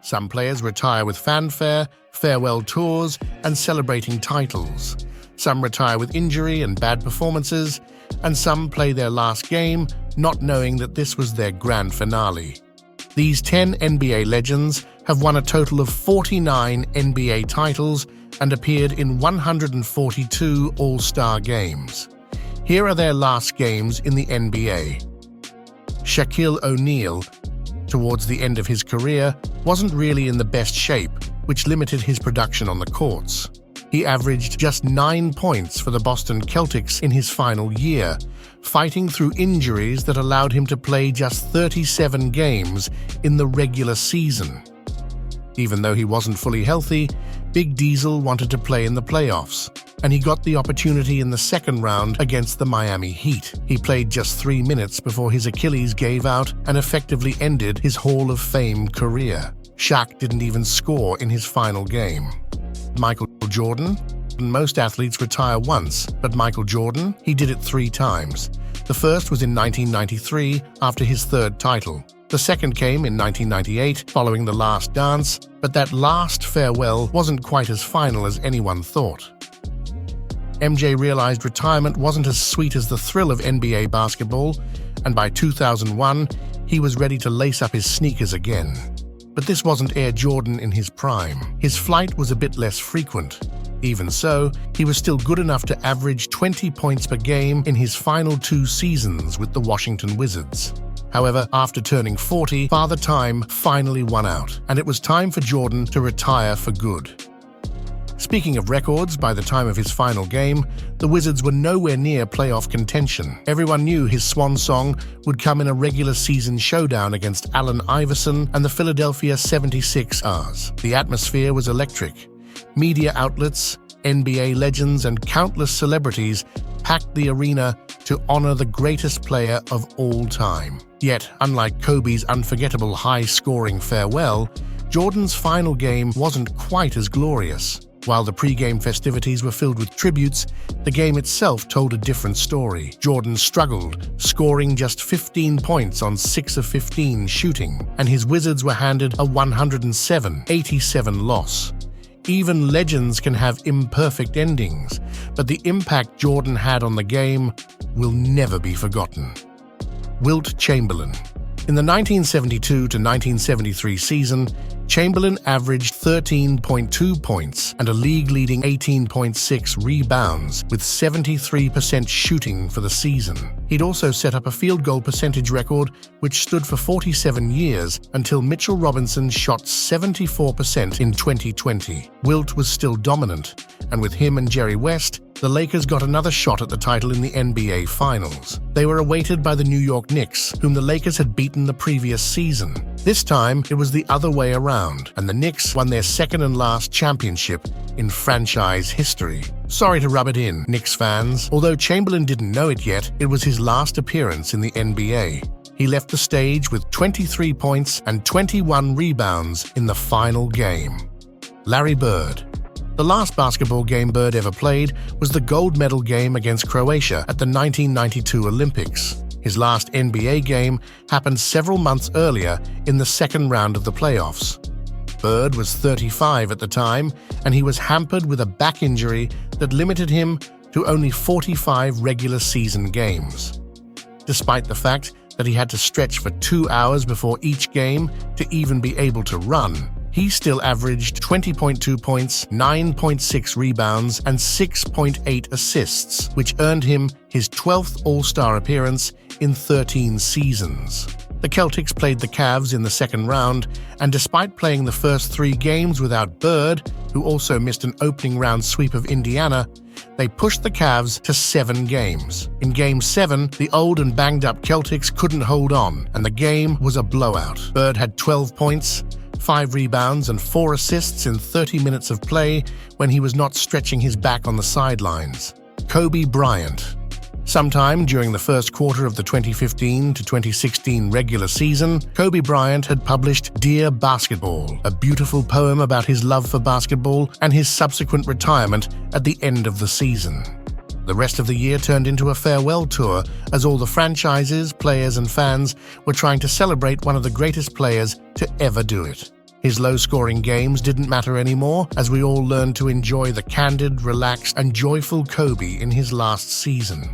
Some players retire with fanfare, farewell tours, and celebrating titles. Some retire with injury and bad performances, and some play their last game not knowing that this was their grand finale. These 10 NBA legends have won a total of 49 NBA titles and appeared in 142 All-Star games. Here are their last games in the NBA. Shaquille O'Neal, towards the end of his career, wasn't really in the best shape, which limited his production on the courts. He averaged just 9 points for the Boston Celtics in his final year, fighting through injuries that allowed him to play just 37 games in the regular season. Even though he wasn't fully healthy, Big Diesel wanted to play in the playoffs, and he got the opportunity in the second round against the Miami Heat. He played just 3 minutes before his Achilles gave out and effectively ended his Hall of Fame career. Shaq didn't even score in his final game. Michael Jordan? Most athletes retire once, but Michael Jordan, he did it 3 times. The first was in 1993 after his 3rd title. The second came in 1998 following The Last Dance, but that last farewell wasn't quite as final as anyone thought. MJ realized retirement wasn't as sweet as the thrill of NBA basketball, and by 2001, he was ready to lace up his sneakers again. But this wasn't Air Jordan in his prime. His flight was a bit less frequent. Even so, he was still good enough to average 20 points per game in his final 2 seasons with the Washington Wizards. However, after turning 40, Father Time finally won out, and it was time for Jordan to retire for good. Speaking of records, by the time of his final game, the Wizards were nowhere near playoff contention. Everyone knew his swan song would come in a regular season showdown against Allen Iverson and the Philadelphia 76ers. The atmosphere was electric. Media outlets, NBA legends, and countless celebrities packed the arena to honor the greatest player of all time. Yet, unlike Kobe's unforgettable high-scoring farewell, Jordan's final game wasn't quite as glorious. While the pre-game festivities were filled with tributes, the game itself told a different story. Jordan struggled, scoring just 15 points on 6 of 15 shooting, and his Wizards were handed a 107-87 loss. Even legends can have imperfect endings, but the impact Jordan had on the game will never be forgotten. Wilt Chamberlain. In the 1972 to 1973 season, Chamberlain averaged 13.2 points and a league-leading 18.6 rebounds with 73% shooting for the season. He'd also set up a field goal percentage record which stood for 47 years until Mitchell Robinson shot 74% in 2020. Wilt was still dominant, and with him and Jerry West, the Lakers got another shot at the title in the NBA Finals. They were awaited by the New York Knicks, whom the Lakers had beaten the previous season. This time, it was the other way around, and the Knicks won their second and last championship in franchise history. Sorry to rub it in, Knicks fans. Although Chamberlain didn't know it yet, it was his last appearance in the NBA. He left the stage with 23 points and 21 rebounds in the final game. Larry Bird. The last basketball game Bird ever played was the gold medal game against Croatia at the 1992 Olympics. His last NBA game happened several months earlier in the second round of the playoffs. Bird was 35 at the time, and he was hampered with a back injury that limited him to only 45 regular season games. Despite the fact that he had to stretch for 2 hours before each game to even be able to run, he still averaged 20.2 points, 9.6 rebounds, and 6.8 assists, which earned him his 12th All-Star appearance in 13 seasons. The Celtics played the Cavs in the second round, and despite playing the first 3 games without Bird, who also missed an opening round sweep of Indiana, they pushed the Cavs to 7 games. In Game 7, the old and banged-up Celtics couldn't hold on, and the game was a blowout. Bird had 12 points, 5 rebounds, and 4 assists in 30 minutes of play when he was not stretching his back on the sidelines. Kobe Bryant. Sometime during the first quarter of the 2015 to 2016 regular season, Kobe Bryant had published Dear Basketball, a beautiful poem about his love for basketball and his subsequent retirement at the end of the season. The rest of the year turned into a farewell tour as all the franchises, players, and fans were trying to celebrate one of the greatest players to ever do it. His low-scoring games didn't matter anymore, as we all learned to enjoy the candid, relaxed, and joyful Kobe in his last season.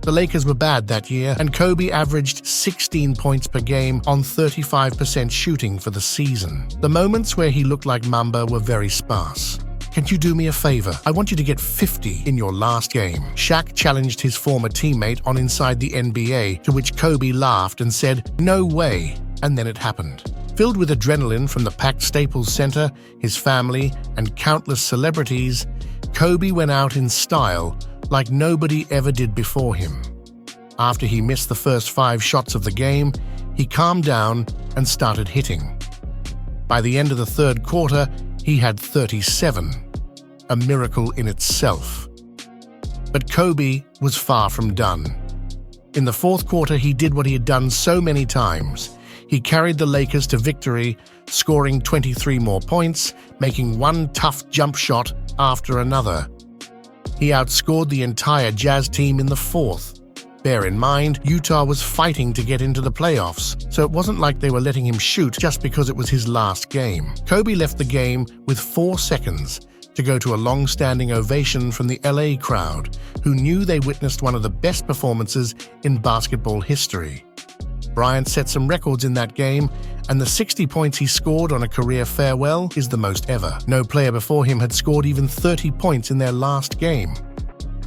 The Lakers were bad that year, and Kobe averaged 16 points per game on 35% shooting for the season. The moments where he looked like Mamba were very sparse. "Can you do me a favor? I want you to get 50 in your last game." Shaq challenged his former teammate on Inside the NBA, to which Kobe laughed and said, "No way," and then it happened. Filled with adrenaline from the packed Staples Center, his family, and countless celebrities, Kobe went out in style like nobody ever did before him. After he missed the first 5 shots of the game, he calmed down and started hitting. By the end of the third quarter, he had 37, a miracle in itself. But Kobe was far from done. In the fourth quarter, he did what he had done so many times. He carried the Lakers to victory, scoring 23 more points, making one tough jump shot after another. He outscored the entire Jazz team in the fourth. Bear in mind, Utah was fighting to get into the playoffs, so it wasn't like they were letting him shoot just because it was his last game. Kobe left the game with 4 seconds to go to a long-standing ovation from the LA crowd, who knew they witnessed one of the best performances in basketball history. Bryant set some records in that game, and the 60 points he scored on a career farewell is the most ever. No player before him had scored even 30 points in their last game.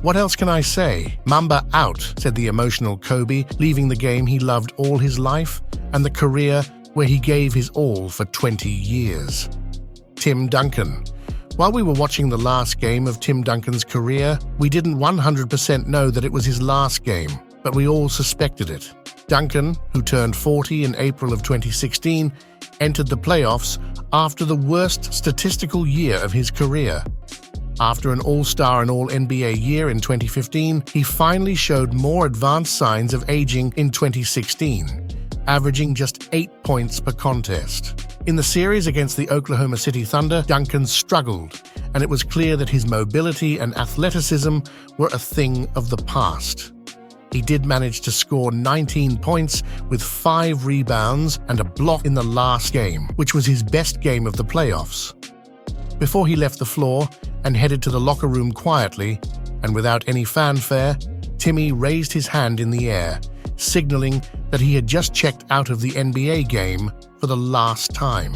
"What else can I say? Mamba out," said the emotional Kobe, leaving the game he loved all his life and the career where he gave his all for 20 years. Tim Duncan. While we were watching the last game of Tim Duncan's career, we didn't 100% know that it was his last game, but we all suspected it. Duncan, who turned 40 in April of 2016, entered the playoffs after the worst statistical year of his career. After an All-Star and All-NBA year in 2015, he finally showed more advanced signs of aging in 2016, averaging just 8 points per contest. In the series against the Oklahoma City Thunder, Duncan struggled, and it was clear that his mobility and athleticism were a thing of the past. He did manage to score 19 points with 5 rebounds and a block in the last game, which was his best game of the playoffs. Before he left the floor and headed to the locker room quietly, and without any fanfare, Timmy raised his hand in the air, signaling that he had just checked out of the NBA game for the last time.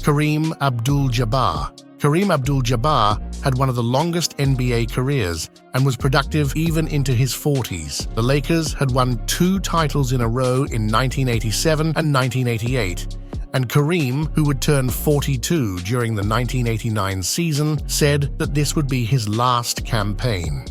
Kareem Abdul-Jabbar. Kareem Abdul-Jabbar had one of the longest NBA careers and was productive even into his 40s. The Lakers had won 2 titles in a row in 1987 and 1988, and Kareem, who would turn 42 during the 1989 season, said that this would be his last campaign.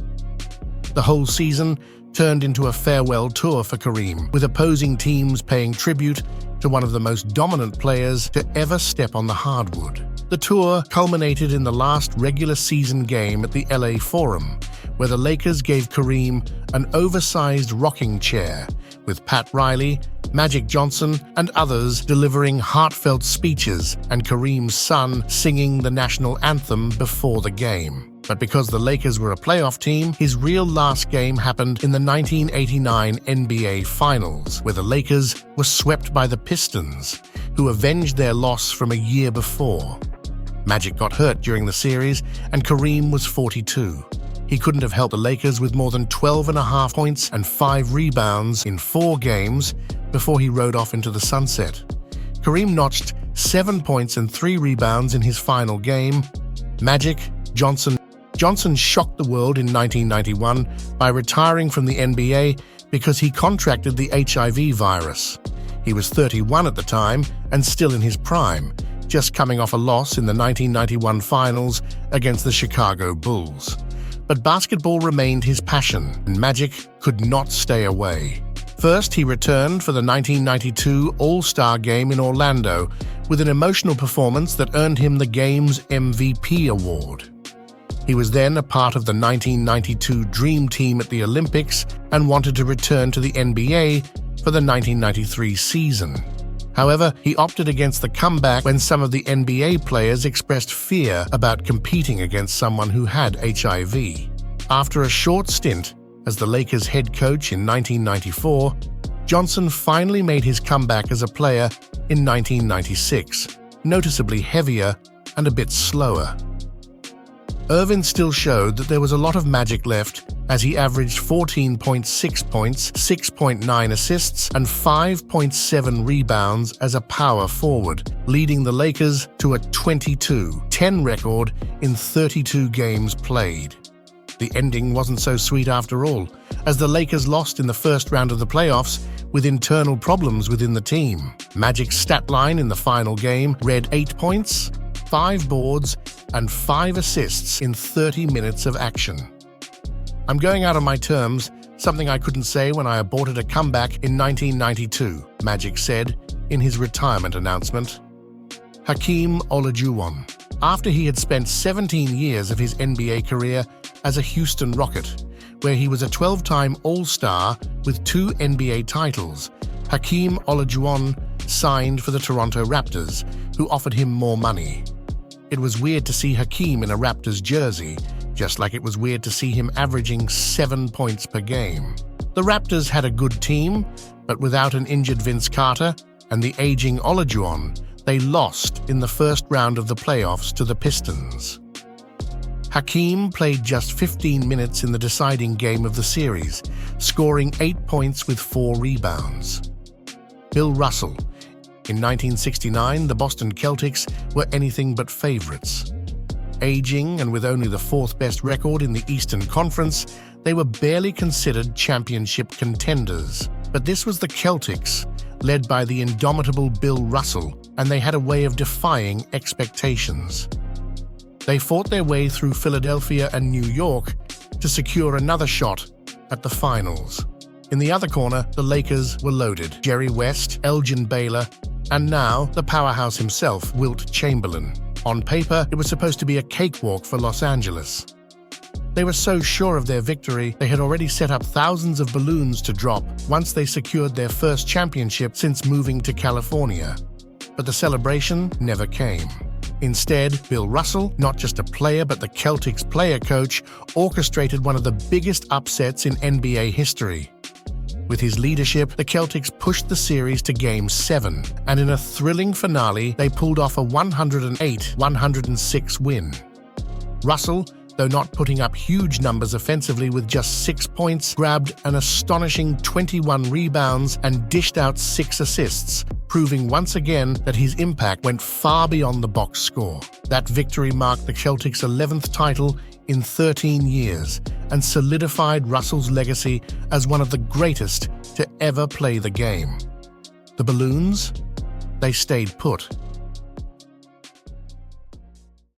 The whole season turned into a farewell tour for Kareem, with opposing teams paying tribute to one of the most dominant players to ever step on the hardwood. The tour culminated in the last regular season game at the LA Forum, where the Lakers gave Kareem an oversized rocking chair, with Pat Riley, Magic Johnson, and others delivering heartfelt speeches and Kareem's son singing the national anthem before the game. But because the Lakers were a playoff team, his real last game happened in the 1989 NBA Finals, where the Lakers were swept by the Pistons, who avenged their loss from a year before. Magic got hurt during the series, and Kareem was 42. He couldn't have helped the Lakers with more than 12.5 points and 5 rebounds in 4 games before he rode off into the sunset. Kareem notched 7 points and 3 rebounds in his final game. Magic, Johnson shocked the world in 1991 by retiring from the NBA because he contracted the HIV virus. He was 31 at the time and still in his prime, just coming off a loss in the 1991 finals against the Chicago Bulls. But basketball remained his passion, and Magic could not stay away. First, he returned for the 1992 All-Star Game in Orlando with an emotional performance that earned him the game's MVP award. He was then a part of the 1992 Dream Team at the Olympics and wanted to return to the NBA for the 1993 season. However, he opted against the comeback when some of the NBA players expressed fear about competing against someone who had HIV. After a short stint as the Lakers head coach in 1994, Johnson finally made his comeback as a player in 1996. noticeably heavier and a bit slower. Irvin still showed that there was a lot of magic left, as he averaged 14.6 points, 6.9 assists, and 5.7 rebounds as a power forward, leading the Lakers to a 22-10 record in 32 games played. The ending wasn't so sweet after all, as the Lakers lost in the first round of the playoffs with internal problems within the team. Magic's stat line in the final game read 8 points, 5 boards, and 5 assists in 30 minutes of action. "I'm going out on my terms, something I couldn't say when I aborted a comeback in 1992, Magic said in his retirement announcement. Hakeem Olajuwon. After he had spent 17 years of his NBA career as a Houston Rocket, where he was a 12-time All-Star with 2 NBA titles, Hakeem Olajuwon signed for the Toronto Raptors, who offered him more money. It was weird to see Hakeem in a Raptors jersey, just like it was weird to see him averaging 7 points per game. The Raptors had a good team, but without an injured Vince Carter and the aging Olajuwon, they lost in the first round of the playoffs to the Pistons. Hakeem played just 15 minutes in the deciding game of the series, scoring 8 points with 4 rebounds. Bill Russell. In 1969, the Boston Celtics were anything but favorites. Aging and with only the 4th best record in the Eastern Conference, they were barely considered championship contenders. But this was the Celtics, led by the indomitable Bill Russell, and they had a way of defying expectations. They fought their way through Philadelphia and New York to secure another shot at the finals. In the other corner, the Lakers were loaded. Jerry West, Elgin Baylor, and now the powerhouse himself, Wilt Chamberlain. On paper, it was supposed to be a cakewalk for Los Angeles. They were so sure of their victory, they had already set up thousands of balloons to drop once they secured their first championship since moving to California. But the celebration never came. Instead, Bill Russell, not just a player but the Celtics player coach, orchestrated one of the biggest upsets in NBA history. With his leadership, the Celtics pushed the series to Game 7, and in a thrilling finale, they pulled off a 108-106 win. Russell, though not putting up huge numbers offensively with just 6 points, grabbed an astonishing 21 rebounds and dished out 6 assists, proving once again that his impact went far beyond the box score. That victory marked the Celtics' 11th title in 13 years and solidified Russell's legacy as one of the greatest to ever play the game. The balloons? They stayed put.